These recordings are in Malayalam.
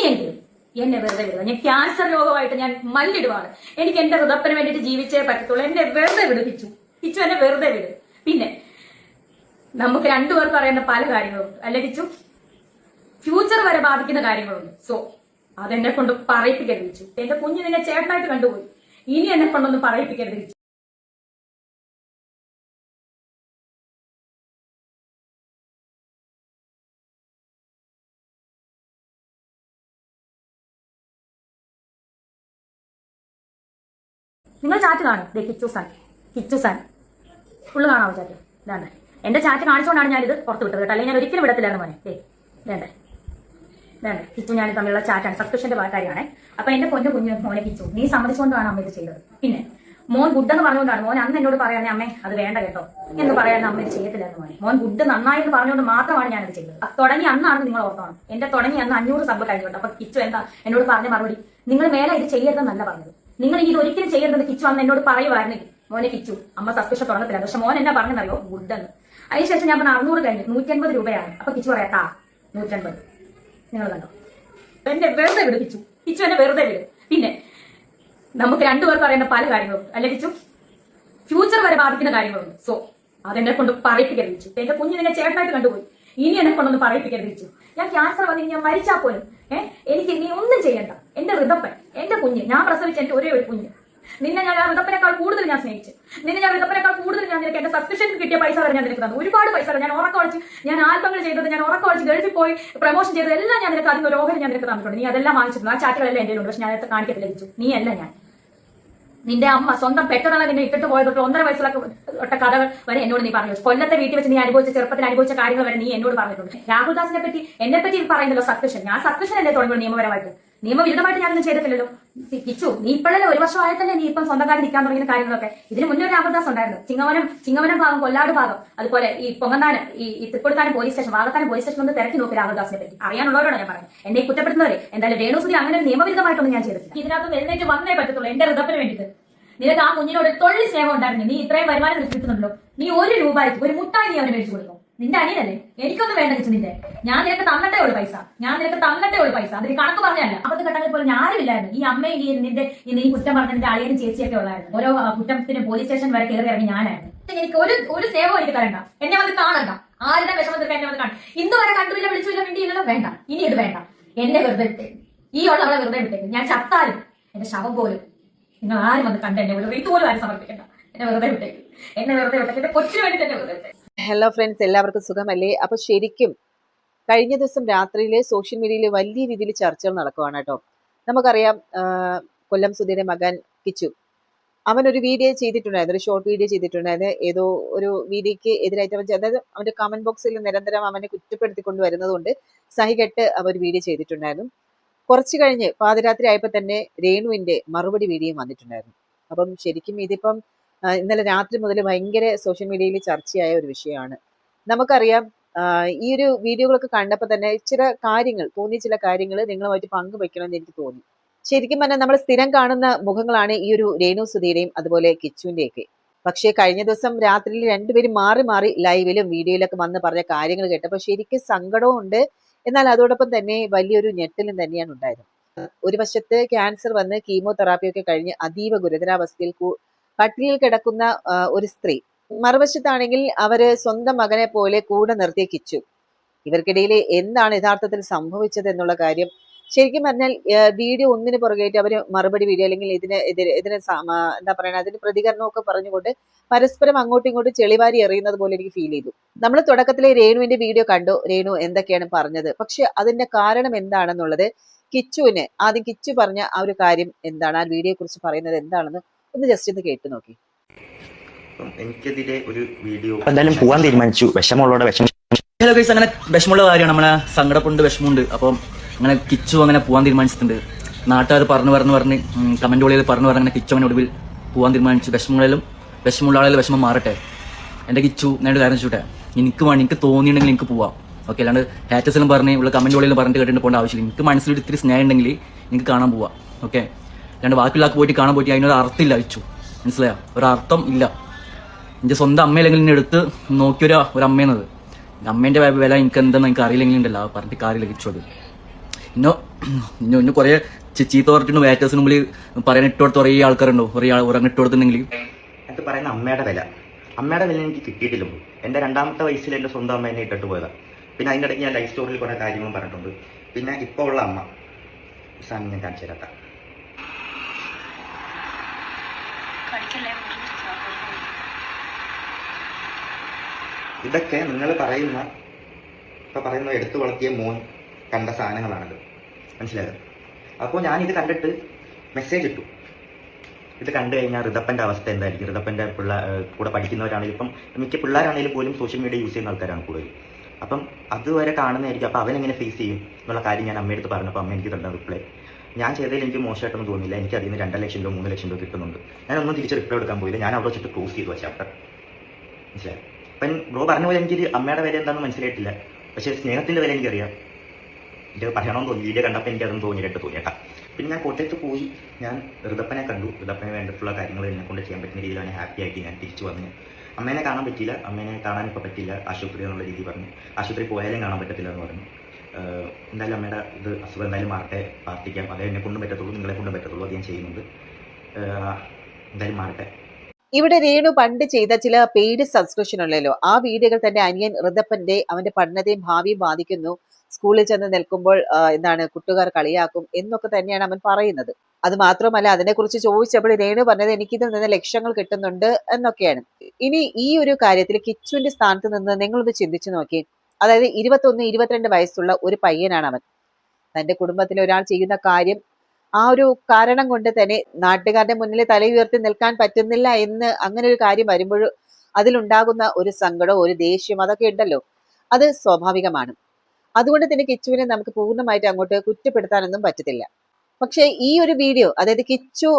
ഇനിയെങ്കിലും എന്നെ വെറുതെ വിടുക. ഞാൻ ക്യാൻസർ രോഗമായിട്ട് ഞാൻ മല്ലിടുവാണ്. എനിക്ക് എന്റെ ഹൃദയത്തിന് വേണ്ടിയിട്ട് ജീവിച്ചേ പറ്റത്തുള്ളൂ. എന്നെ വെറുതെ വിടുവിച്ചു. കിച്ചു എന്നെ വെറുതെ വിട്. പിന്നെ നമുക്ക് രണ്ടുപേർക്ക് അറിയുന്ന പല കാര്യങ്ങളുണ്ട് അല്ലെ കിച്ചു? ഫ്യൂച്ചർ വരെ ബാധിക്കുന്ന കാര്യങ്ങളുണ്ട്. സോ അതെന്നെ കൊണ്ട് പറയിപ്പിക്കരുത് കിച്ചു. എന്റെ കുഞ്ഞ് നിന്നെ ചേട്ടനായിട്ട് കണ്ടുപോയി. ഇനി എന്നെ കൊണ്ടൊന്നും പറയിപ്പിക്കരുത് കിച്ചു. നിങ്ങൾ ചാറ്റ് കാണും. കിച്ചു സാൻ ഫുള്ള് കാണാമോ ചാറ്റ്? വേണ്ടേ, എന്റെ ചാറ്റ് കാണിച്ചുകൊണ്ടാണ് ഞാനിത് പുറത്ത് വിട്ടത് കേട്ടോ. അല്ലെങ്കിൽ ഞാൻ ഒരിക്കലും വിടത്തില്ലായിരുന്നു മോനെ. വേണ്ടേ കിച്ചു ഞാൻ തമ്മിലുള്ള ചാറ്റാണ്, സബ്സ്ക്രിപ്ഷന്റെ കാര്യമാണ്. അപ്പൊ എന്റെ കുഞ്ഞു മോനെ കിച്ചു, നീ സമ്മതിച്ചുകൊണ്ടാണ് അമ്മ ഇത് ചെയ്തത്. പിന്നെ മോൻ ഗുഡ് എന്ന് പറഞ്ഞുകൊണ്ടാണ് മോൻ അന്ന് എന്നോട് പറയാനേ അമ്മേ അത് വേണ്ട കേട്ടോ എന്ന് പറയാൻ അമ്മ ഇത് ചെയ്യത്തില്ലായിരുന്നു മോനെ. മോൻ ഗുഡ് നന്നായി എന്ന് പറഞ്ഞുകൊണ്ട് മാത്രമാണ് ഞാനത് ചെയ്തത്. തുടങ്ങി അന്നാണ് നിങ്ങൾ ഓർത്തോണം. എന്റെ തുടങ്ങി അന്ന് 500 സബ് കഴിഞ്ഞോട്ടെ. അപ്പൊ കിച്ചു എന്താ എന്നോട് പറഞ്ഞ മറുപടി? നിങ്ങൾ മേലെ ഇത് ചെയ്യരുതെന്നല്ല പറഞ്ഞത്, നിങ്ങൾ ഇത് ഒരിക്കലും ചെയ്യരുതെന്ന് കിച്ചു അന്ന് എന്നോട് പറയുമായിരുന്നെങ്കിൽ മോനെ കിച്ചു അമ്മ സബ്സ്ക്രിപ്ഷൻ തുടങ്ങത്തില്ല. പക്ഷെ മോൻ എന്നാ പറഞ്ഞെന്നറിയോ? ഗുഡ് എന്ന്. അതിനുശേഷം ഞാൻ പറഞ്ഞ 600 കഴിഞ്ഞു 150 രൂപയാണ്. അപ്പൊ കിച്ചു പറയാ 150. നിങ്ങൾ കണ്ടോ? എന്നെ വെറുതെ വിട് കിച്ചു എന്നെ വെറുതെ വിട്. പിന്നെ നമുക്ക് രണ്ടുപേർക്ക് അറിയുന്ന പല കാര്യങ്ങളുണ്ട് അല്ലെ കിച്ചു? ഫ്യൂച്ചർ വരെ ബാധിക്കുന്ന കാര്യങ്ങളുണ്ട്. സോ അതെന്നെ കൊണ്ട് പറയിപ്പിക്കരുത് കിച്ചു. എന്റെ കുഞ്ഞ് നിന്നെ ചേട്ടനായിട്ട് കണ്ടുപോയി. ഇനി എന്നെ കൊണ്ടൊന്നും പറയിപ്പിക്കരുത് കിച്ചു. ഞാൻ ക്യാൻസർ വന്നിട്ട് ഞാൻ മരിച്ചാൽ പോലും എനിക്ക് നീ ഒന്നും ചെയ്യണ്ട. എന്റെ ഋതപ്പൻ, എന്റെ കുഞ്ഞ്, ഞാൻ പ്രസവിച്ച എന്റെ ഒരേ ഒരു കുഞ്ഞ്. നിന്നെ ഞാൻ ആ ഋതപ്പനേക്കാൾ കൂടുതൽ ഞാൻ സ്നേഹിച്ചു. നിന്നെ ഞാൻ ഋതപ്പനേക്കാൾ കൂടുതൽ ഞാൻ നിനക്ക് എന്റെ സബ്സ്ക്രിപ്ഷനിൽ കിട്ടിയ പൈസ വരെ ഞാൻ നിനക്ക് തന്നു. ഒരുപാട് പൈസ ഞാൻ ഉറക്കം ഒളിച്ച്, ഞാൻ ആൽബങ്ങൾ ചെയ്തത്, ഞാൻ ഉറക്കം ഒളിച്ച് ഗൾഫിൽ പോയി പ്രൊമോഷൻ ചെയ്തത് എല്ലാം ഞാൻ നിനക്ക് അതിന് ഒരു ഓഹരി ഞാൻ നിനക്ക് തന്നിട്ടുണ്ട്. നീ അതെല്ലാം വാങ്ങിച്ചിട്ടുണ്ട്. ആ ചാറ്റുകളെല്ലാം എന്റെ ഉണ്ട്. പക്ഷെ ഞാൻ അത് കാണിക്കത്തില്ല കിച്ചു. നീ അല്ല ഞാൻ. നിന്റെ അമ്മ സ്വന്തം പെട്ടെന്നുള്ള നിന്നെ ഇട്ടിട്ട് പോയത് 1.5 വയസ്സിലൊക്കെ കഥകൾ വരെ എന്നോട് നീ പറഞ്ഞു. കൊല്ലത്തെ വീട്ടിൽ വെച്ച് നീ ചെറുപ്പത്തിൽ അനുഭവിച്ച കാര്യങ്ങൾ വരെ നീ എന്നോട് പറഞ്ഞിട്ടുണ്ട്. രാഹുൽ ദാസിനെ പറ്റി എന്നെ പറ്റി പറയുന്നല്ലോ സബ്സ്ക്രിപ്ഷൻ. ഞാൻ സബ്സ്ക്രിപ്ഷൻ അല്ലേ തുടങ്ങുള്ളൂ നിയമപരമായിട്ട്. നിയമവിരുദ്ധമായിട്ട് ഞാനൊന്നും ചെയ്തിട്ടില്ലല്ലോ കിച്ചു. നീ ഇപ്പോഴല്ലേ 1 വർഷമായിട്ടല്ലേ നീ ഇപ്പം സ്വന്തം കാര്യം നിൽക്കാൻ തുടങ്ങിയ കാര്യങ്ങളൊക്കെ. ഇതിന് മുന്നേ രാഹുൽ ദാസ് ഉണ്ടായിരുന്നു. ചിങ്ങവനം ഭാഗം, കൊല്ലാട് ഭാഗം, അതുപോലെ ഈ പൊങ്ങന്താനം, ഈ Thrikkodithanam police station, Vakathanam police station ഒന്ന് തിരക്കി നോക്കി രാഹുൽ ദാസിനെ പറ്റി. അറിയാനുള്ളവരോട് ഞാൻ പറഞ്ഞു. എന്നെ കുറ്റപ്പെടുത്തുന്നവരെ എന്തായാലും രേണുസുതി അങ്ങനെ ഒരു നിയമവിരുദ്ധമായിട്ടൊന്നും ഞാൻ ചെയ്തിട്ടില്ല. ഇതിനകത്ത് എഴുന്നേറ്റ് വന്നേ പറ്റത്തുള്ളൂ എന്റെ ഹൃദയത്തിന് വേണ്ടിയിട്ട്. നിനക്ക് ആ കുഞ്ഞിനോട് തൊള്ളി സ്നേഹം ഉണ്ടായിരുന്നു. നീ ഇത്രയും വരുമാനം കിട്ടുന്നുണ്ടല്ലോ. നീ 1 രൂപയ്ക്ക് ഒരു മുട്ടായി നീ അവന് മേടിച്ചു കൊടുക്കും. നിന്റെ അനിയനല്ലേ? എനിക്കൊന്നും വേണ്ട കിച്ചു നിന്റെ. ഞാൻ നിനക്ക് തന്നിട്ടേ ഉള്ളു പൈസ. അതിന് കണക്ക് പറഞ്ഞല്ല. അപ്പത്തെ ഘട്ടങ്ങളിൽ പോലും ആരുമില്ലായിരുന്നു. ഈ അമ്മയും നിന്റെ നീ കുറ്റം പറഞ്ഞ നിന്റെ അളിയനും ചേച്ചിയൊക്കെ ഉള്ളായിരുന്നു. ഓരോ കുറ്റത്തിന് പോലീസ് സ്റ്റേഷൻ വരെ കയറി ഇറങ്ങി ഞാനായിരുന്നു. എനിക്ക് ഒരു സേവം എനിക്ക് തരണ്ട. എന്നെ വന്ന് കാണണ്ട. ആരുടെ വിഷമം തീർക്കാൻ എന്നെ വന്ന് കാണും. ഇന്ന് വരെ കണ്ടുമില്ല, വിളിച്ചില്ല, മിണ്ടിയില്ലല്ലോ. വേണ്ട, ഇനി ഇത് വേണ്ട. എന്നെ വെറുതെ വിട്ടേക്ക്. ഈ ഉള്ളവളെ വെറുതെ വിട്ടേക്ക്. ഞാൻ ചത്താലും എന്റെ ശവം പോലും നിങ്ങൾ ആരും വന്ന് കണ്ട് എന്നെ ഒരു ഇതുപോലും ആരും സമർപ്പിക്കണ്ട. എന്നെ വെറുതെ വിട്ടേക്ക്. എന്റെ കൊച്ചിന് വേണ്ടിട്ട് എന്നെ വെറുതെ. ഹലോ ഫ്രണ്ട്സ്, എല്ലാവർക്കും സുഖമല്ലേ? അപ്പൊ ശരിക്കും കഴിഞ്ഞ ദിവസം രാത്രിയിലെ സോഷ്യൽ മീഡിയയിൽ വലിയ രീതിയിൽ ചർച്ചകൾ നടക്കുവാണ് കേട്ടോ. നമുക്കറിയാം, കൊല്ലം സുധീയുടെ മകൻ കിച്ചു അവൻ ഒരു വീഡിയോ ചെയ്തിട്ടുണ്ടായിരുന്നു, ഒരു ഷോർട്ട് വീഡിയോ ചെയ്തിട്ടുണ്ടായിരുന്നു. ഏതോ ഒരു വീഡിയോക്ക് എതിരായിട്ട് അതായത് അവന്റെ കമന്റ് ബോക്സിൽ നിരന്തരം അവനെ കുറ്റപ്പെടുത്തിക്കൊണ്ട് വരുന്നതുകൊണ്ട് സഹികെട്ട് അവൻ ഒരു വീഡിയോ ചെയ്തിട്ടുണ്ടായിരുന്നു. കുറച്ചു കഴിഞ്ഞ് പാതിരാത്രി ആയപ്പോൾ തന്നെ രേണുവിന്റെ മറുപടി വീഡിയോയും വന്നിട്ടുണ്ടായിരുന്നു. അപ്പം ശരിക്കും ഇതിപ്പം ഇന്നലെ രാത്രി മുതൽ ഭയങ്കര സോഷ്യൽ മീഡിയയിൽ ചർച്ചയായ ഒരു വിഷയമാണ്. നമുക്കറിയാം, ഈ ഒരു വീഡിയോകളൊക്കെ കണ്ടപ്പോൾ തന്നെ ചില കാര്യങ്ങൾ നിങ്ങളുമായിട്ട് പങ്കുവെക്കണമെന്ന് എനിക്ക് തോന്നി. ശരിക്കും പറഞ്ഞാൽ നമ്മൾ സ്ഥിരം കാണുന്ന മുഖങ്ങളാണ് ഈ ഒരു രേണു സുധീരയും അതുപോലെ കിച്ചുവിന്റെയൊക്കെ. പക്ഷേ കഴിഞ്ഞ ദിവസം രാത്രിയിൽ രണ്ടുപേരും മാറി മാറി ലൈവിലും വീഡിയോയിലൊക്കെ വന്ന് പറഞ്ഞ കാര്യങ്ങൾ കേട്ടപ്പോൾ ശരിക്കും സങ്കടവും ഉണ്ട്. എന്നാൽ അതോടൊപ്പം തന്നെ വലിയൊരു ഞെട്ടലും തന്നെയാണ് ഉണ്ടായത്. ഒരു വശത്ത് ക്യാൻസർ വന്ന് കീമോതെറാപ്പിയൊക്കെ കഴിഞ്ഞ് അതീവ ഗുരുതരാവസ്ഥയിൽ കട്ടിലിൽ കിടക്കുന്ന ഒരു സ്ത്രീ, മറുവശത്താണെങ്കിൽ അവര് സ്വന്തം മകനെ പോലെ കൂടെ നിർത്തിയ കിച്ചു. ഇവർക്കിടയിൽ എന്താണ് യഥാർത്ഥത്തിൽ സംഭവിച്ചത് എന്നുള്ള കാര്യം ശരിക്കും പറഞ്ഞാൽ വീഡിയോ ഒന്നിന് പുറകെയായിട്ട് അവര് മറുപടി വീഡിയോ അല്ലെങ്കിൽ ഇതിന് എന്താ പറയുക, അതിന് പ്രതികരണമൊക്കെ പറഞ്ഞുകൊണ്ട് പരസ്പരം അങ്ങോട്ടും ഇങ്ങോട്ടും ചെളിവാരി എറിയുന്നത് പോലെ എനിക്ക് ഫീൽ ചെയ്തു. നമ്മൾ തുടക്കത്തിലെ രേണുവിന്റെ വീഡിയോ കണ്ടു, രേണു എന്തൊക്കെയാണ് പറഞ്ഞത്. പക്ഷെ അതിന്റെ കാരണം എന്താണെന്നുള്ളത് ആദ്യം കിച്ചു പറഞ്ഞ ആ ഒരു കാര്യം എന്താണ്, ആ വീഡിയോയെ കുറിച്ച് പറയുന്നത് എന്താണെന്ന് ഒന്ന് ജസ്റ്റ് ഒന്ന് കേട്ടു നോക്കി. എനിക്കെതിരെ ഒരു വീഡിയോ എന്തായാലും പോവാൻ തീരുമാനിച്ചു. വിഷമമുള്ളവരുടെ വിഷമം. ഹലോ ഗൈസ്, അങ്ങനെ വിഷമമുള്ള കാര്യമാണ്. നമ്മളെ സങ്കടപ്പുണ്ട്, വിഷമമുണ്ട്. അപ്പം അങ്ങനെ കിച്ചു അങ്ങനെ പോകാൻ തീരുമാനിച്ചിട്ടുണ്ട്. നാട്ടുകാർ പറഞ്ഞ് കമന്റുകളിൽ പറഞ്ഞു അങ്ങനെ കിച്ചു അങ്ങനെ ഒടുവിൽ പോകാൻ തീരുമാനിച്ചു. വിഷമമുള്ള ആളുകൾ വിഷമം മാറട്ടെ. എൻ്റെ കിച്ചു ഞാൻ കാര്യം ചൂട്ടെ, എനിക്ക് തോന്നിയിട്ടുണ്ടെങ്കിൽ എനിക്ക് പോവാം. ഓക്കെ, അല്ലാണ്ട് ഹാറ്റേഴ്സിലും പറഞ്ഞ് ഉള്ള കമന്റുകളിൽ പറഞ്ഞിട്ട് കേട്ടിട്ട് പോകേണ്ട ആവശ്യമില്ല. എനിക്ക് മനസ്സിലൊരു ഇത്തിരി സ്നേഹം ഉണ്ടെങ്കിൽ എനിക്ക് കാണാൻ പോവാം. ഓക്കെ, അല്ലാണ്ട് ബാക്കിയുള്ള പോയിട്ട് കാണാൻ പോയിട്ട് അതിനൊരു അർത്ഥമില്ല കിച്ചു, മനസ്സിലായോ? ഒരർത്ഥം ഇല്ല. എൻ്റെ സ്വന്തം അമ്മയില്ലെങ്കിൽ എന്നെ എടുത്ത് നോക്കിയൊരു അമ്മയെന്നത്, അമ്മേൻ്റെ വില എനിക്ക് എന്താണെന്ന് എനിക്ക് അറിയില്ലെങ്കിൽ ഉണ്ടല്ലോ പറഞ്ഞിട്ട് കാര്യമില്ല കിച്ചു. അത് ഇന്നെ കുറെ ചീത്ത പറഞ്ഞിട്ടുണ്ട് വേറ്റേഴ്സിന് മുമ്പിൽ പറയാൻ ഇട്ടുകൊടുത്ത് കുറേ ആൾക്കാരുണ്ടോ, കുറേ ഉറങ്ങി ഇട്ടുകൊടുത്തിട്ടുണ്ടെങ്കിൽ അത് പറയുന്ന അമ്മയുടെ വില എനിക്ക് കിട്ടിയിട്ടില്ല. എൻ്റെ 2ാമത്തെ വയസ്സിൽ എൻ്റെ സ്വന്തം അമ്മ എന്നെ ഇട്ടിട്ട് പോയതാണ്. പിന്നെ അതിൻ്റെ ഇടയ്ക്ക് ഞാൻ ലൈഫ് സ്റ്റോറിയിൽ കുറേ കാര്യങ്ങളും പറഞ്ഞിട്ടുണ്ട്. പിന്നെ ഇപ്പോൾ ഉള്ള അമ്മ സാധനം ഞാൻ കാണിച്ചു തരാത്ത ഇതൊക്കെ നിങ്ങൾ പറയുന്ന എടുത്തു വളർത്തിയ മോൻ കണ്ട സാധനങ്ങളാണിത്, മനസ്സിലായത്? അപ്പോൾ ഞാനിത് കണ്ടിട്ട് മെസ്സേജ് ഇട്ടു. ഇത് കണ്ടു കഴിഞ്ഞാൽ ഋതപ്പൻ്റെ അവസ്ഥ എന്തായിരിക്കും? ഋതപ്പൻ്റെ കൂടെ പഠിക്കുന്നവരാണെങ്കിലും ഇപ്പം മിക്ക പിള്ളേരാണെങ്കിലും പോലും സോഷ്യൽ മീഡിയ യൂസ് ചെയ്യുന്ന ആൾക്കാരാണ് കൂടുതൽ. അപ്പം അതുവരെ കാണുന്നതായിരിക്കും. അപ്പോൾ അവനെങ്ങനെ ഫേസ് ചെയ്യും എന്നുള്ള കാര്യം ഞാൻ അമ്മയെടുത്ത് പറഞ്ഞപ്പോൾ അമ്മ എനിക്ക് തന്ന റിപ്ലൈ ഞാൻ ചെയ്തതിൽ എനിക്ക് മോശമായിട്ടൊന്നും തോന്നിയില്ല. എനിക്ക് അതിൽ നിന്ന് 2 ലക്ഷം രൂപ 3 ലക്ഷം രൂപ കിട്ടുന്നുണ്ട്. ഞാനൊന്നും തിരിച്ച് റിപ്ലൈ എടുക്കാൻ പോയില്ല. ഞാൻ അവിടെ വെച്ചിട്ട് ക്ലോസ് ചെയ്തു ചാപ്റ്റർ, മനസ്സിലായി? അപ്പം ബ്രോ പറഞ്ഞ പോലെ എനിക്ക് അമ്മയുടെ വില എന്താണെന്ന് മനസ്സിലായിട്ടില്ല. പക്ഷേ സ്നേഹത്തിൻ്റെ വില എനിക്കറിയാം. ഇത് പറയണമെന്ന് തോന്നി. വീഡിയോ കണ്ടപ്പോൾ എനിക്ക് അതൊന്നും തോന്നിയേട്ടാ. പിന്നെ ഞാൻ കോട്ടയത്ത് പോയി ഞാൻ ഋതപ്പനെ കണ്ടു. ഋതപ്പനെ വേണ്ടിയിട്ടുള്ള കാര്യങ്ങൾ എന്നെ കൊണ്ട് ചെയ്യാൻ പറ്റുന്ന രീതിയിലാണ് ഹാപ്പി ആയിട്ട് ഞാൻ തിരിച്ചു വന്നു. അമ്മേനെ കാണാൻ പറ്റിയില്ല. അമ്മേനെ കാണാൻ ഇപ്പോൾ പറ്റില്ല, ആശുപത്രി എന്നുള്ള രീതി പറഞ്ഞു. ആശുപത്രി പോയാലും കാണാൻ പറ്റത്തില്ല എന്ന് പറഞ്ഞു. എന്തായാലും അമ്മയുടെ ഇത് അസുഖം എന്തായാലും മാറട്ടെ, പ്രാർത്ഥിക്കാം. അതേ എന്നെ കൊണ്ടും പറ്റത്തുള്ളൂ, നിങ്ങളെ കൊണ്ടും പറ്റത്തുള്ളൂ. അത് ഞാൻ ചെയ്യുന്നുണ്ട്. എന്തായാലും മാറട്ടെ. ഇവിടെ രേണു പണ്ട് ചെയ്ത ചില പെയ്ഡ് സബ്സ്ക്രിപ്ഷൻ ഉള്ളല്ലോ, ആ വീഡിയോകൾ തന്നെ അനിയൻ ഋതപ്പന്റെ അവന്റെ പഠനത്തെയും ഭാവിയും ബാധിക്കുന്നു. സ്കൂളിൽ ചെന്ന് നിൽക്കുമ്പോൾ കൂട്ടുകാർ കളിയാക്കും എന്നൊക്കെ തന്നെയാണ് അവൻ പറയുന്നത്. അത് മാത്രമല്ല, അതിനെക്കുറിച്ച് ചോദിച്ചപ്പോൾ രേണു പറഞ്ഞത് എനിക്കിതിൽ നിന്ന് ലക്ഷങ്ങൾ കിട്ടുന്നുണ്ട് എന്നൊക്കെയാണ്. ഇനി ഈ ഒരു കാര്യത്തിൽ കിച്ചുവിന്റെ സ്ഥാനത്ത് നിന്ന് നിങ്ങളൊന്ന് ചിന്തിച്ചു നോക്കി. അതായത് 21, 22 വയസ്സുള്ള ഒരു പയ്യനാണ് അവൻ. തന്റെ കുടുംബത്തിലെ ഒരാൾ ചെയ്യുന്ന കാര്യം ആ ഒരു കാരണം കൊണ്ട് തന്നെ നാട്ടുകാരുടെ മുന്നിൽ തല ഉയർത്തി നിൽക്കാൻ പറ്റുന്നില്ല എന്ന് അങ്ങനെ ഒരു കാര്യം വരുമ്പോൾ അതിലുണ്ടാകുന്ന ഒരു സങ്കടം, ഒരു ദേഷ്യം, അതൊക്കെ ഉണ്ടല്ലോ, അത് സ്വാഭാവികമാണ്. അതുകൊണ്ട് തന്നെ കിച്ചുവിനെ നമുക്ക് പൂർണ്ണമായിട്ട് അങ്ങോട്ട് കുറ്റപ്പെടുത്താനൊന്നും പറ്റത്തില്ല. പക്ഷെ ഈ ഒരു വീഡിയോ, അതായത് കിച്ചു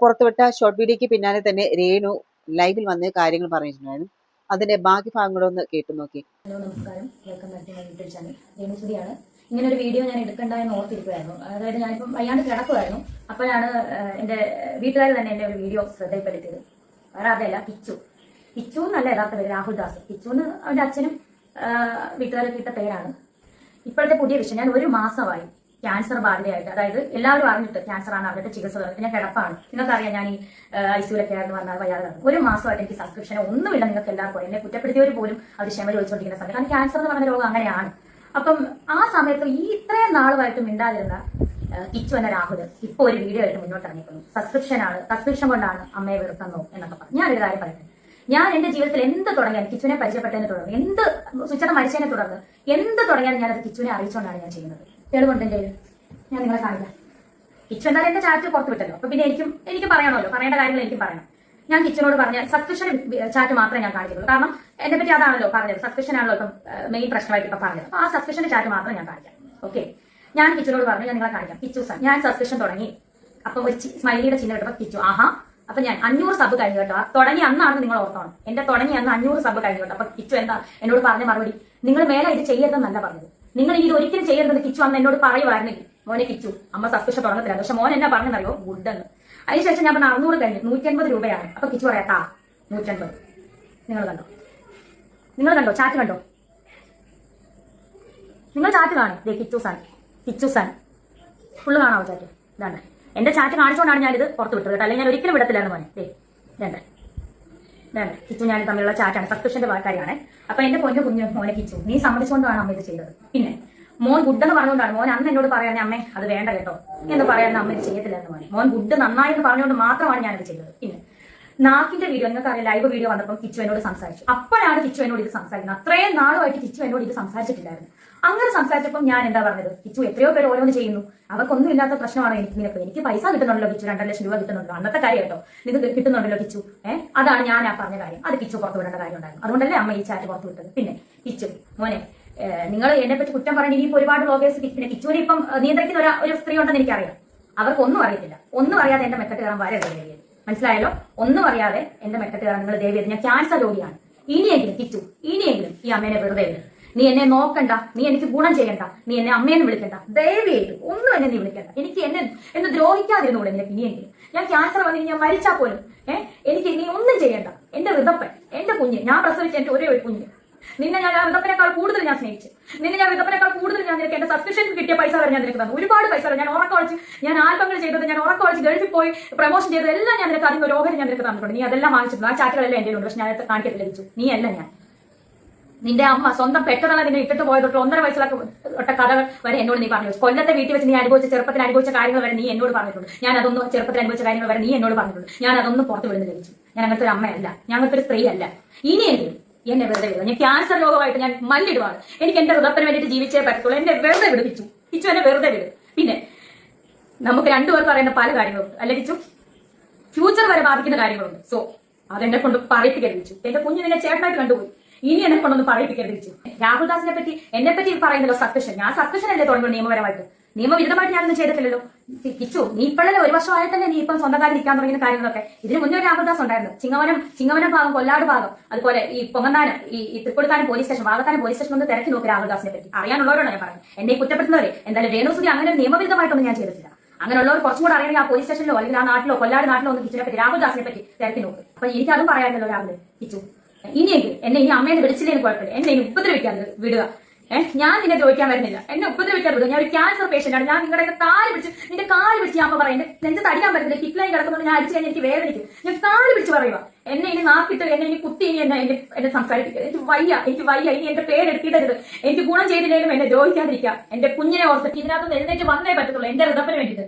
പുറത്തുവിട്ട ഷോർട്ട് വീഡിയോക്ക് പിന്നാലെ തന്നെ രേണു ലൈവിൽ വന്ന് കാര്യങ്ങൾ പറഞ്ഞിട്ടുണ്ടായിരുന്നു. അതിന്റെ ബാക്കി ഭാഗങ്ങളൊന്ന് കേട്ടു നോക്കി. ഹലോ, നമസ്കാരം. Welcome back to my YouTube channel. Renu സുധിയാണ്. ഇങ്ങനെ ഒരു വീഡിയോ ഞാൻ എടുക്കണ്ടെന്ന് ഓർത്തിരിക്കുമായിരുന്നു. അതായത് ഞാനിപ്പം വയ്യാണ്ട് കിടക്കുമായിരുന്നു. അപ്പോഴാണ് എൻ്റെ വീട്ടുകാർ തന്നെ എൻ്റെ ഒരു വീഡിയോ ശ്രദ്ധയിൽപ്പെടുത്തിയത്. വേറെ അതല്ല, കിച്ചു എന്നല്ല യഥാർത്ഥ പേര്, രാഹുൽ ദാസ്. കിച്ചുന്ന് അവൻ്റെ അച്ഛനും വീട്ടുകാരൊക്കെ ഇട്ട പേരാണ്. ഇപ്പോഴത്തെ പുതിയ വിഷയം, ഞാൻ 1 മാസമായി ക്യാൻസർ ബാധിതയായിട്ട്. അതായത് എല്ലാവരും അറിഞ്ഞിട്ട് ക്യാൻസർ ആണ്, അവരുടെ ചികിത്സ തുടങ്ങിയിട്ട് ഞാൻ കിടപ്പാണ്. നിങ്ങൾക്കറിയാം, ഞാൻ ഈ ഐസിയുലൊക്കെ ആയിരുന്നു വന്നാൽ വയ്യാതെ. 1 മാസമായിട്ട് എനിക്ക് സബ്സ്ക്രിപ്ഷൻ ഒന്നുമില്ല. നിങ്ങൾക്ക് എല്ലാവർക്കും എന്നെ കുറ്റപ്പെടുത്തിയവർ പോലും അത് ക്ഷമ ചോദിച്ചുകൊണ്ടിരിക്കുന്ന സമയത്ത്, കാരണം ക്യാൻസർ എന്ന് പറയുന്ന രോഗം അങ്ങനെയാണ്. അപ്പം ആ സമയത്ത് ഈ ഇത്രയും നാളുമായിട്ട് മിണ്ടാതിരുന്ന കിച്ചു എന്ന രാഹുൽ ഇപ്പോൾ ഒരു വീഡിയോ ആയിട്ട് മുന്നോട്ട് ഇറങ്ങിക്കുന്നു. സബ്സ്ക്രിപ്ഷൻ കൊണ്ടാണ് അമ്മയെ വെറുക്കുന്നോ എന്നൊക്കെ പറഞ്ഞു. ഞാനൊരു കാര്യം പറയട്ടെ, ഞാൻ എന്റെ ജീവിതത്തിൽ എന്ത് തുടങ്ങിയാൽ കിച്ചുവിനെ പരിചയപ്പെട്ടതിനെ തുടർന്ന്, എന്ത് സുചിത മരിച്ചതിനെ തുടർന്ന് എന്ത് തുടങ്ങിയാലും ഞാനത് കിച്ചുവിനെ അറിയിച്ചുകൊണ്ടാണ് ഞാൻ ചെയ്യുന്നത്. തെളിവുണ്ട് എൻ്റെ കയ്യിൽ, ഞാൻ നിങ്ങളെ കാണിക്കാം. കിച്ചു എന്തായാലും എന്റെ ചാറ്റ് പുറത്ത് വിട്ടല്ലോ, അപ്പൊ പിന്നെ എനിക്ക് പറയണമല്ലോ, പറയേണ്ട കാര്യങ്ങൾ എനിക്ക് പറയണം. ഞാൻ കിച്ചനോട് പറഞ്ഞ സബ്സ്ക്രിപ്ഷൻ ചാറ്റ് മാത്രമേ ഞാൻ കാണിക്കുള്ളൂ. കാരണം എന്നെ പറ്റി അതാണല്ലോ പറഞ്ഞത്, സബ്സ്ക്രിപ്ഷൻ ആണല്ലോ ഇപ്പം മെയിൻ പ്രശ്നമായിട്ട് ഇപ്പൊ പറഞ്ഞത്. അപ്പൊ ആ സബ്സ്ക്രിപ്ഷന്റെ ചാറ്റ് മാത്രമേ ഞാൻ കാണിക്കാം. ഓക്കെ, ഞാൻ കിച്ചനോട് പറഞ്ഞു, ഞാൻ നിങ്ങളെ കാണിക്കാം. കിച്ചു സാർ, ഞാൻ സബ്സ്ക്രിപ്ഷൻ തുടങ്ങി. അപ്പം ഒരു സ്മൈലിയുടെ ചിഹ്നം ഇട്ടപ്പോൾ കിച്ചു ആഹാ. അപ്പൊ ഞാൻ 500 സബ് കഴിഞ്ഞു കേട്ടോ. തുടങ്ങി അന്നാണെന്ന് നിങ്ങൾ ഓർത്തോണം. എന്റെ തുടങ്ങി അന്ന് 500 സബ് കഴിഞ്ഞു കേട്ടോ. അപ്പൊ കിച്ചു എന്താ എന്നോട് പറഞ്ഞ മറുപടി, നിങ്ങൾ മേലെ ഇത് ചെയ്യരുതെന്നല്ല പറഞ്ഞത്, നിങ്ങൾ ഇത് ഒരിക്കലും ചെയ്യരുതെന്ന് കിച്ചു അന്ന് എന്നോട് പറയുമായിരുന്നെങ്കിൽ, മോനെ കിച്ചു അമ്മ സബ്സ്ക്രിപ്ഷൻ തുടങ്ങത്തില്ല. പക്ഷെ മോൻ എന്നാ പറഞ്ഞെന്നറിയോ, ഗുഡ് എന്ന്. അതിനുശേഷം ഞാൻ പറഞ്ഞ 600 കഴിഞ്ഞു, 180 രൂപയാണ്. അപ്പൊ കിച്ചു പറയാത്താ 180. നിങ്ങൾ കണ്ടോ ചാറ്റ് കണ്ടോ? നിങ്ങൾ ചാറ്റ് കാണും. കിച്ചു സാൻ ഫുള്ള് കാണാവോ ചാറ്റ്? ഇതാണ് എന്റെ ചാറ്റ് കാണിച്ചുകൊണ്ടാണ് ഞാനിത് പുറത്ത് വിട്ടത് കേട്ടോ. അല്ലെങ്കിൽ ഞാൻ ഒരിക്കലും വിടത്തില്ലായിരുന്നു മോനെ. വേണ്ട കിച്ചു ഞാൻ തമ്മിലുള്ള ചാറ്റാണ്, സബ്സ്ക്രിപ്ഷന്റെ കാര്യമാണ്. അപ്പൊ എന്റെ കുഞ്ഞു മോനെ കിച്ചു, നീ സമ്മതിച്ചുകൊണ്ടാണ് അമ്മ ഇത് ചെയ്തത്. പിന്നെ മോൻ ഗുഡ് എന്ന് പറഞ്ഞുകൊണ്ടാണ് മോൻ അന്ന് എന്നോട് പറയാനേ അമ്മേ അത് വേണ്ട കേട്ടോ എന്ന് പറയാൻ അമ്മ ഇത് ചെയ്യത്തില്ലായിരുന്നു മോനെ. മോൻ ഗുഡ് നന്നായി എന്ന് പറഞ്ഞുകൊണ്ട് മാത്രമാണ് ഞാനിത് ചെയ്തത്. പിന്നെ നാക്കിന്റെ വീഡിയോ, നിങ്ങൾക്കറിയാം, ലൈവ് വീഡിയോ വന്നപ്പോൾ കിച്ചു എന്നോട് സംസാരിച്ചു. അപ്പോഴാണ് കിച്ചു എന്നോട് ഇത് സംസാരിക്കുന്നത്. അത്രയും നാളുമായിട്ട് കിച്ചു എന്നോട് ഇത് സംസാരിച്ചിട്ടില്ലായിരുന്നു. അങ്ങനെ സംസാരിച്ചപ്പോൾ ഞാൻ എന്താ പറഞ്ഞത്, കിച്ചു എത്രയോ പേര് ഓരോന്ന് ചെയ്യുന്നു, അവർക്കൊന്നും ഇല്ലാത്ത പ്രശ്നമാണ് എനിക്ക് പൈസ കിട്ടുന്നുണ്ടല്ലോ കിച്ചു, 2 ലക്ഷം രൂപ കിട്ടുന്നുണ്ടല്ലോ, അന്നത്തെ കാര്യം കേട്ടോ, നിങ്ങൾക്ക് കിട്ടുന്നുണ്ടല്ലോ കിച്ചു. അതാണ് ഞാൻ ആ പറഞ്ഞ കാര്യം. അത് കിച്ചു പുറത്തു വിടേണ്ട കാര്യം ഉണ്ടായിരുന്നു. അതുകൊണ്ടല്ലേ അമ്മ ഈ ചാറ്റ് പുറത്തു വിട്ടത്. പിന്നെ കിച്ചു മോനെ, നിങ്ങൾ എന്നെ പറ്റി കുറ്റം പറഞ്ഞ് ഇനിയിപ്പോൾ ഒരുപാട് വ്ളോഗേഴ്സ്, പിന്നെ കിച്ചുവിനെ ഇപ്പം നിയന്ത്രിക്കുന്ന ഒരു സ്ത്രീ ഉണ്ടെന്ന് എനിക്കറിയാം. അവർക്കൊന്നും അറിയത്തില്ല. ഒന്നും അറിയാതെ എന്റെ മെക്കെട്ട് കയറാൻ വരരുത്. മനസ്സിലായല്ലോ? ഒന്നും അറിയാതെ എന്റെ മെക്കെട്ട് കയറാൻ നിങ്ങൾ ദേവിയത്. ഞാൻ ക്യാൻസർ രോഗിയാണ്. ഇനിയെങ്കിലും കിച്ചു, ഇനിയെങ്കിലും ഈ അമ്മേനെ വെറുതെ വിടും. നീ എന്നെ നോക്കണ്ട, നീ എനിക്ക് ഗുണം ചെയ്യണ്ട, നീ എന്നെ അമ്മേനെ വിളിക്കണ്ട, ദയവേത് ഒന്നും എന്നെ നീ വിളിക്കണ്ട. എനിക്ക് എന്നെ ദ്രോഹിക്കാതിരുന്നൂടെ നിനക്ക് ഇനിയെങ്കിലും. ഞാൻ ക്യാൻസർ വന്നിട്ട് ഞാൻ മരിച്ചാൽ പോലും എനിക്ക് നീ ഒന്നും ചെയ്യണ്ട. എന്റെ ഋതപ്പൻ, എന്റെ കുഞ്ഞ്, ഞാൻ പ്രസവിച്ച എന്റെ ഒരേ ഒരു കുഞ്ഞ്, നിന്നെ ഞാൻ ആ ഋതപ്പനേക്കാൾ കൂടുതൽ ഞാൻ സ്നേഹിച്ചു. നിന്നെ ഞാൻ ഋതപ്പനേക്കാൾ കൂടുതൽ ഞാൻ നിനക്ക് എന്റെ സബ്സ്ക്രിപ്ഷൻ കിട്ടിയ പൈസ വരെ ഞാൻ നിനക്ക് തന്നു. ഒരുപാട് പൈസ വരെ ഞാൻ ഉറക്കം ഒളിച്ച്, ഞാൻ ആൽബങ്ങൾ ചെയ്തത്, ഞാൻ ഉറക്കം ഒളിച്ച് ഗൾഫിൽ പോയി പ്രൊമോഷൻ ചെയ്തത് എല്ലാം ഞാൻ നിനക്ക് അതിന് ഒരു ഓഹരി ഞാൻ നിനക്ക് തന്നിട്ടുണ്ട്. നീ അതെല്ലാം വാങ്ങിച്ചിട്ടുണ്ട്. ആ ചാറ്റുകളെല്ലാം എന്റെ ഉണ്ട്. പക്ഷെ ഞാൻ കാണിക്കത്തില്ല ലഭിച്ചു. നീ അല്ല ഞാൻ. നിന്റെ അമ്മ സ്വന്തം പെട്ടെന്നുള്ള നിന്നെ ഇട്ടിട്ട് പോയതൊട്ട് 1.5 വയസ്സിലൊക്കെ കഥകൾ വരെ എന്നോട് നീ പറഞ്ഞു. കൊല്ലത്തെ വീട്ടിൽ വെച്ച് നീ അനുഭവിച്ച ചെറുപ്പത്തിൽ അനുഭവിച്ച കാര്യങ്ങൾ വരെ നീ എന്നോട് പറഞ്ഞിട്ടുണ്ട്. ഞാൻ അതൊന്നും ചെറുപ്പത്തിൽ അനുഭവിച്ച കാര്യങ്ങൾ വരെ നീ എന്നോട് പറഞ്ഞിട്ടുണ്ട്. ഞാൻ അതൊന്നും പുറത്ത് വിടുന്ന ലഭിച്ചു. ഞാൻ അങ്ങനത്തെ ഒരു അമ്മയല്ല, ഞാൻ അങ്ങനത്തെ ഒരു സ്ത്രീ അല്ല. ഇനിയെങ്കിലും എന്നെ വെറുതെ വിടുക. ഞാൻ ക്യാൻസർ രോഗമായിട്ട് ഞാൻ മല്ലിടുവാണ്. എനിക്ക് എന്റെ ഹൃദയത്തിന് വേണ്ടിയിട്ട് ജീവിച്ചേ പറ്റത്തുള്ളൂ. എന്നെ വെറുതെ വിടുവിച്ചു. കിച്ചു എന്നെ വെറുതെ വിടും. പിന്നെ നമുക്ക് രണ്ടുപേർക്ക് അറിയുന്ന പല കാര്യങ്ങളുണ്ട് അല്ലെ കിച്ചു? ഫ്യൂച്ചർ വരെ ബാധിക്കുന്ന കാര്യങ്ങളുണ്ട്. സോ അതെന്നെ കൊണ്ട് പറയിപ്പിക്കരുതിച്ചു. എന്റെ കുഞ്ഞു നിന്നെ ചേട്ടനായിട്ട് കണ്ടുപോയി. ഇനി എന്നെ കൊണ്ടൊന്നും പറയിപ്പിക്കരുതിച്ചു. രാഹുൽ ദാസിനെ പറ്റി എന്നെ പറ്റി പറയുന്നല്ലോ സസ്പെഷൻ. ഞാൻ സസ്പെഷൻ അല്ലേ തുടങ്ങുള്ളൂ നിയമപരമായിട്ട്. നിയമവിരുദ്ധമായിട്ട് ഞാനൊന്നും ചെയ്തിട്ടില്ലല്ലോ. കിച്ചു, നീ ഇപ്പോഴല്ലേ 1 വർഷമായിട്ടല്ലേ നീ ഇപ്പം സ്വന്തം കാര്യം നിൽക്കാൻ തുടങ്ങിയ കാര്യങ്ങളൊക്കെ. ഇതിന് മുന്നേ ഒരു രാഹുൽ ദാസ് ഉണ്ടായിരുന്നു. ചിങ്ങവനം ഭാഗം, കൊല്ലാട് ഭാഗം, അതുപോലെ ഈ പൊങ്ങന്താനം, ഈ Thrikkodithanam police station, Vakathanam police station ഒന്ന് തിരക്കി നോക്കി രാഹുൽ ദാസിനെ പറ്റി. അറിയാനുള്ളവരോടാണ് ഞാൻ പറയുന്നത്. എന്നെ കുറ്റപ്പെടുത്തുന്നവരെ. എന്തായാലും രേണുസുതി അങ്ങനെ നിയമവിരുദ്ധമായിട്ടൊന്നും ഞാൻ ചെയ്തിട്ടില്ല. അങ്ങനെയുള്ളവർ കുറച്ചും കൂടെ അറിയണമെങ്കിൽ ആ പോലീസ് സ്റ്റേഷനിലോ അല്ലെങ്കിൽ ആ നാട്ടിലോ കൊല്ലാട് നാട്ടിലോ ഒന്ന് കിച്ചുനെ പറ്റി, രാഹുൽ ദാസിനെ പറ്റി തിരക്കി നോക്ക്. അപ്പൊ എനിക്കതും പറയാമല്ലോ രാഹുൽ. കിച്ചു, ഇനിയെങ്കിലും എന്നെ ഇനി അമ്മേനെ വിളിച്ചില്ലേലും കുഴപ്പമില്ല. എന്നെ ഇനി ഉപദ്രവിക്കാൻ വിടുക. ഞാൻ നിന്നെ ചോദിക്കാൻ വരുന്നില്ല. എന്നെ ഉപദ്രവിക്കാൻ വിടുക. ഞാൻ ഒരു ക്യാൻസർ പേഷ്യന്റ് ആണ്. ഞാൻ നിങ്ങളുടെ കാല് പിടിച്ച്, നിന്റെ കാല് പിടിച്ച് ഞാൻ പറയും. എന്റെ നെഞ്ചത്ത് അടിക്കാൻ പറ്റുന്നില്ല. ഹിറ്റ് ലൈൻ കിടക്കുന്നുണ്ട്. ഞാൻ അടിച്ചു കഴിഞ്ഞാൽ എനിക്ക് വേദനിക്കും. ഞാൻ കാല് പിടിച്ച് പറയുക. എന്നെ ഇനി നാക്കിട്ട് എന്നെ ഇനി കുത്തി ഇനി എന്നെ സംസാരിപ്പിക്കുക. എനിക്ക് വയ്യ. ഇനി എന്റെ പേരെടുത്തിടരുത്. എനിക്ക് ഗുണം ചെയ്തില്ലെങ്കിലും എന്നെ ദ്രോഹിക്കാതിരിക്കുക. എന്റെ കുഞ്ഞിനെ ഓർത്ത് ഇതിനകത്ത് എഴുന്നേറ്റ് വന്നേ പറ്റത്തുള്ളൂ. എന്റെ ഹൃദയത്തിന് വേണ്ടിയിട്ട്.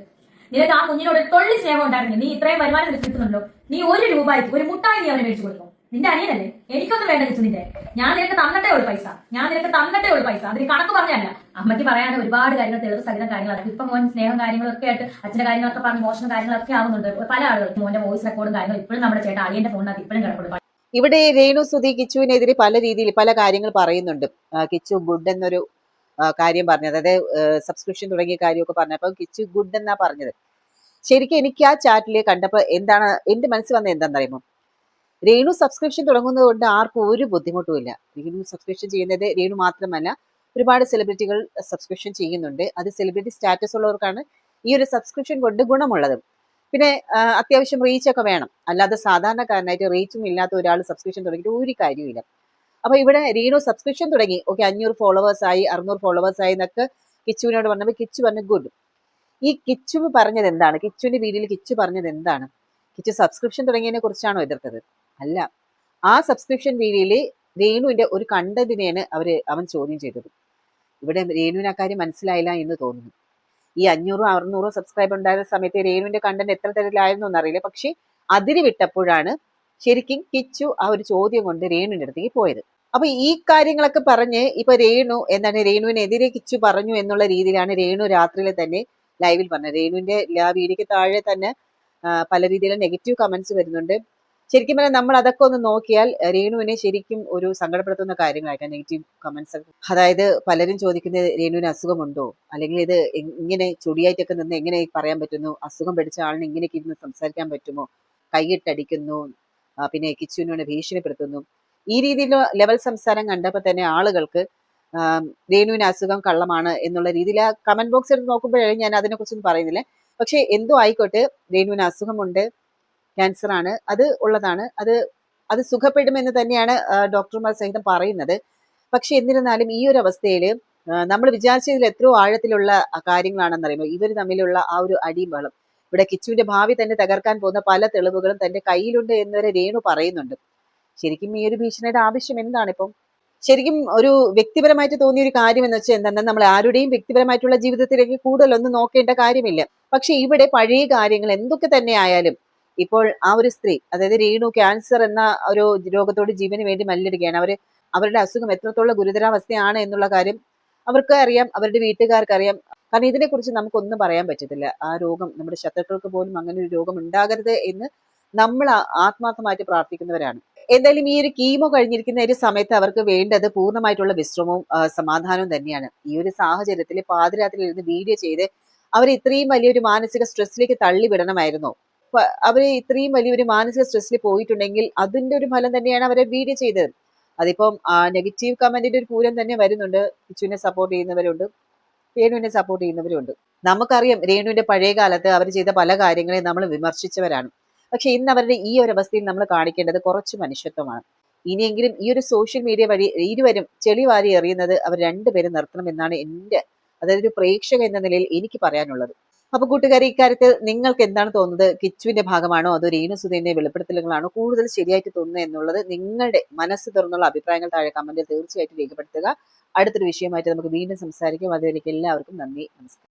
നിനക്ക് ആ കുഞ്ഞിനോട് തൊള്ളി സ്നേഹം ഉണ്ടായിരുന്നു. നീ ഇത്രയും വരുമാനം കിട്ടുന്നുണ്ടല്ലോ. നീ 1 രൂപയ്ക്ക് ഒരു മുട്ടായി നീ അവനെ മേടിച്ചു കൊടുക്കും. നിന്റെ അനിയനല്ലേ? എനിക്കൊന്നും വേണ്ട കിച്ചു നിന്റെ. ഞാൻ നിനക്ക് തന്നിട്ടേ ഉള്ളു പൈസ. അതിന് കണക്ക് പറഞ്ഞല്ല. അമ്മയ്ക്ക് പറയാൻ ഒരുപാട് കാര്യങ്ങൾ, തെളിവ് സഹിതം കാര്യങ്ങളാണ്. ഇപ്പൊ മോൻ സ്നേഹം കാര്യങ്ങളൊക്കെ ആയിട്ട് അച്ഛന്റെ കാര്യങ്ങളൊക്കെ പറഞ്ഞ് മോശം കാര്യങ്ങളൊക്കെ ആവുന്നുണ്ട്. പല ആളുകൾക്ക് മോന്റെ വോയിസ് റെക്കോർഡും കാര്യങ്ങളും ഇപ്പോഴും നമ്മുടെ ചേട്ടൻ അളിയന്റെ ഫോണിനകത്ത് ഇപ്പോഴും കിടപ്പുണ്ട്. ഇവിടെ രേണുസുതി കിച്ചുവിനെതിരെ പല രീതിയിൽ പല കാര്യങ്ങൾ പറയുന്നുണ്ട്. കിച്ചു ഗുഡ് എന്നൊരു കാര്യം പറഞ്ഞത്, അതായത് സബ്സ്ക്രിപ്ഷൻ തുടങ്ങിയ കാര്യമൊക്കെ പറഞ്ഞപ്പോൾ കിച്ചു ഗുഡ് എന്നാ പറഞ്ഞത്. ശരിക്കും എനിക്ക് ആ ചാറ്റിൽ കണ്ടപ്പോൾ എന്താണ് എന്റെ മനസ്സിൽ വന്നത് എന്താണെന്ന് അറിയുമോ? രേണു സബ്സ്ക്രിപ്ഷൻ തുടങ്ങുന്നത് കൊണ്ട് ആർക്കും ഒരു ബുദ്ധിമുട്ടുമില്ല. രേണു സബ്സ്ക്രിപ്ഷൻ ചെയ്യുന്നത് രേണു മാത്രമല്ല, ഒരുപാട് സെലിബ്രിറ്റികൾ സബ്സ്ക്രിപ്ഷൻ ചെയ്യുന്നുണ്ട്. അത് സെലിബ്രിറ്റി സ്റ്റാറ്റസ് ഉള്ളവർക്കാണ് ഈ ഒരു സബ്സ്ക്രിപ്ഷൻ കൊണ്ട് ഗുണമുള്ളത്. പിന്നെ അത്യാവശ്യം റീച്ച് ഒക്കെ വേണം. അല്ലാതെ സാധാരണക്കാരനായിട്ട് റീച്ചും ഇല്ലാത്ത ഒരാൾ സബ്സ്ക്രിപ്ഷൻ തുടങ്ങിയിട്ട് ഒരു കാര്യമില്ല. അപ്പൊ ഇവിടെ രേണു സബ്സ്ക്രിപ്ഷൻ തുടങ്ങി. ഓക്കെ, 500 ഫോളോവേഴ്സായി, 600 ഫോളോവേഴ്സായി എന്നൊക്കെ കിച്ചുവിനോട് പറഞ്ഞപ്പോൾ കിച്ചു പറഞ്ഞു ഗുഡ്. ഈ കിച്ചു പറഞ്ഞത് എന്താണ്? കിച്ചുവിന്റെ വീഡിയോയിൽ കിച്ചു പറഞ്ഞത് എന്താണ്? കിച്ചു സബ്സ്ക്രിപ്ഷൻ തുടങ്ങിയതിനെ കുറിച്ചാണോ എതിർത്തത്? അല്ല. ആ സബ്സ്ക്രിപ്ഷൻ വീഡിയോയിൽ രേണുവിന്റെ ഒരു കണ്ടന്റിനെയാണ് അവൻ ചോദ്യം ചെയ്തത്. ഇവിടെ രേണുവിന് ആ കാര്യം മനസ്സിലായില്ല എന്ന് തോന്നുന്നു. ഈ 500 600 സബ്സ്ക്രൈബർ ഉണ്ടായിരുന്ന സമയത്ത് രേണുവിന്റെ കണ്ടന്റ് എത്ര തരത്തിലായിരുന്നു എന്നറിയില്ല. പക്ഷെ അതിര് വിട്ടപ്പോഴാണ് ശരിക്കും കിച്ചു ആ ഒരു ചോദ്യം കൊണ്ട് രേണുവിന്റെ അടുത്തേക്ക് പോയത്. അപ്പൊ ഈ കാര്യങ്ങളൊക്കെ പറഞ്ഞ് ഇപ്പൊ രേണുവിനെതിരെ കിച്ചു പറഞ്ഞു എന്നുള്ള രീതിയിലാണ് രേണു രാത്രിയിൽ തന്നെ ലൈവിൽ പറഞ്ഞത്. രേണുവിന്റെ ആ വീഡിയോക്ക് താഴെ തന്നെ പല രീതിയിലും നെഗറ്റീവ് കമന്റ്സ് വരുന്നുണ്ട്. ശരിക്കും പറഞ്ഞാൽ നമ്മൾ അതൊക്കെ ഒന്ന് നോക്കിയാൽ രേണുവിനെ ശരിക്കും ഒരു സങ്കടപ്പെടുത്തുന്ന കാര്യങ്ങളായിട്ടാണ് നെഗറ്റീവ് കമന്റ്സ്. അതായത് പലരും ചോദിക്കുന്നത് രേണുവിന് അസുഖമുണ്ടോ, അല്ലെങ്കിൽ ഇത് ഇങ്ങനെ ചൊടിയായിട്ടൊക്കെ നിന്ന് എങ്ങനെ പറയാൻ പറ്റുന്നു, അസുഖം പിടിച്ച ആളിന് ഇങ്ങനെയൊക്കെ ഇരുന്ന് സംസാരിക്കാൻ പറ്റുമോ, കൈയിട്ടടിക്കുന്നു, പിന്നെ കിച്ചുവിനോട് ഭീഷണിപ്പെടുത്തുന്നു. ഈ രീതിയിൽ ലെവൽ സംസാരം കണ്ടപ്പോൾ തന്നെ ആളുകൾക്ക് രേണുവിന് അസുഖം കള്ളമാണ് എന്നുള്ള രീതിയിൽ ആ കമന്റ് ബോക്സ് എടുത്ത് നോക്കുമ്പോഴേ ഞാൻ അതിനെക്കുറിച്ചൊന്നും പറയുന്നില്ല. പക്ഷെ എന്തോ ആയിക്കോട്ടെ, രേണുവിന് അസുഖമുണ്ട്, ക്യാൻസർ ആണ്, അത് ഉള്ളതാണ്, അത് സുഖപ്പെടുമെന്ന് തന്നെയാണ് ഡോക്ടർമാർ സഹിതം പറയുന്നത്. പക്ഷെ എന്നിരുന്നാലും ഈ ഒരു അവസ്ഥയിൽ നമ്മൾ വിചാരിച്ചതിൽ എത്രയോ ആഴത്തിലുള്ള കാര്യങ്ങളാണെന്ന് അറിയുമ്പോൾ ഇവർ തമ്മിലുള്ള ആ ഒരു അടിയും ബഹളം. ഇവിടെ കിച്ചുവിന്റെ ഭാവി തന്നെ തകർക്കാൻ പോകുന്ന പല തെളിവുകളും തന്റെ കയ്യിലുണ്ട് എന്നവരെ രേണു പറയുന്നുണ്ട്. ശരിക്കും ഈ ഒരു ഭീഷണിയുടെ ആവശ്യം എന്താണ്? ഇപ്പം ശരിക്കും ഒരു വ്യക്തിപരമായിട്ട് തോന്നിയ ഒരു കാര്യം എന്ന് വെച്ചാൽ എന്താ, നമ്മൾ ആരുടെയും വ്യക്തിപരമായിട്ടുള്ള ജീവിതത്തിലേക്ക് കൂടുതലൊന്നും നോക്കേണ്ട കാര്യമില്ല. പക്ഷെ ഇവിടെ പഴയ കാര്യങ്ങൾ എന്തൊക്കെ തന്നെ ആയാലും ഇപ്പോൾ ആ ഒരു സ്ത്രീ, അതായത് രേണു ക്യാൻസർ എന്ന ഒരു രോഗത്തോട് ജീവന് വേണ്ടി മല്ലിടുകയാണ്. അവരുടെ അസുഖം എത്രത്തോളം ഗുരുതരാവസ്ഥയാണ് എന്നുള്ള കാര്യം അവർക്ക് അറിയാം, അവരുടെ വീട്ടുകാർക്ക് അറിയാം. കാരണം ഇതിനെക്കുറിച്ച് നമുക്കൊന്നും പറയാൻ പറ്റത്തില്ല. ആ രോഗം നമ്മുടെ ശത്രുക്കൾക്ക് പോലും അങ്ങനെ ഒരു രോഗം ഉണ്ടാകരുത് എന്ന് നമ്മൾ ആത്മാർത്ഥമായിട്ട് പ്രാർത്ഥിക്കുന്നവരാണ്. എന്തായാലും ഈ ഒരു കീമോ കഴിഞ്ഞിരിക്കുന്ന ഒരു സമയത്ത് അവർക്ക് വേണ്ടത് പൂർണ്ണമായിട്ടുള്ള വിശ്രമവും സമാധാനവും തന്നെയാണ്. ഈ ഒരു സാഹചര്യത്തിൽ പാതിരാത്രിയിൽ ഇരുന്ന് വീഡിയോ ചെയ്ത് അവർ ഇത്രയും വലിയൊരു മാനസിക സ്ട്രെസ്സിലേക്ക് തള്ളിവിടണമായിരുന്നു. അവര് ഇത്രയും വലിയൊരു മാനസിക സ്ട്രെസ്സിൽ പോയിട്ടുണ്ടെങ്കിൽ അതിന്റെ ഒരു ഫലം തന്നെയാണ് അവരെ വീഡിയോ ചെയ്തത്. അതിപ്പം നെഗറ്റീവ് കമന്റിന്റെ ഒരു പൂരം തന്നെ വരുന്നുണ്ട്. കിച്ചുവിനെ സപ്പോർട്ട് ചെയ്യുന്നവരുണ്ട്, രേണുവിനെ സപ്പോർട്ട് ചെയ്യുന്നവരുണ്ട്. നമുക്കറിയാം രേണുവിന്റെ പഴയ കാലത്ത് അവർ ചെയ്ത പല കാര്യങ്ങളെയും നമ്മൾ വിമർശിച്ചവരാണ്. പക്ഷെ ഇന്ന് അവരുടെ ഈ ഒരു അവസ്ഥയിൽ നമ്മൾ കാണിക്കേണ്ടത് കുറച്ച് മനുഷ്യത്വമാണ്. ഇനിയെങ്കിലും ഈ ഒരു സോഷ്യൽ മീഡിയ വഴി ഇരുവരും ചെളി വാരി എറിയുന്നത് അവർ രണ്ടുപേരും നിർത്തണമെന്നാണ് എൻ്റെ, അതായത് ഒരു പ്രേക്ഷക എന്ന നിലയിൽ എനിക്ക് പറയാനുള്ളത്. അപ്പൊ കൂട്ടുകാരെ, ഇക്കാര്യത്തിൽ നിങ്ങൾക്ക് എന്താണ് തോന്നുന്നത്? കിച്ചുവിന്റെ ഭാഗമാണോ അതോ രേണുസുധീന്റെ വെളിപ്പെടുത്തലുകളാണോ കൂടുതൽ ശരിയായിട്ട് തോന്നുന്നത് എന്നുള്ളത് നിങ്ങളുടെ മനസ്സ് തുറന്നുള്ള അഭിപ്രായങ്ങൾ താഴെ കമന്റിൽ തീർച്ചയായിട്ടും രേഖപ്പെടുത്തുക. അടുത്തൊരു വിഷയമായിട്ട് നമുക്ക് വീണ്ടും സംസാരിക്കും. അതുവരേക്കും എല്ലാവർക്കും നന്ദി, നമസ്കാരം.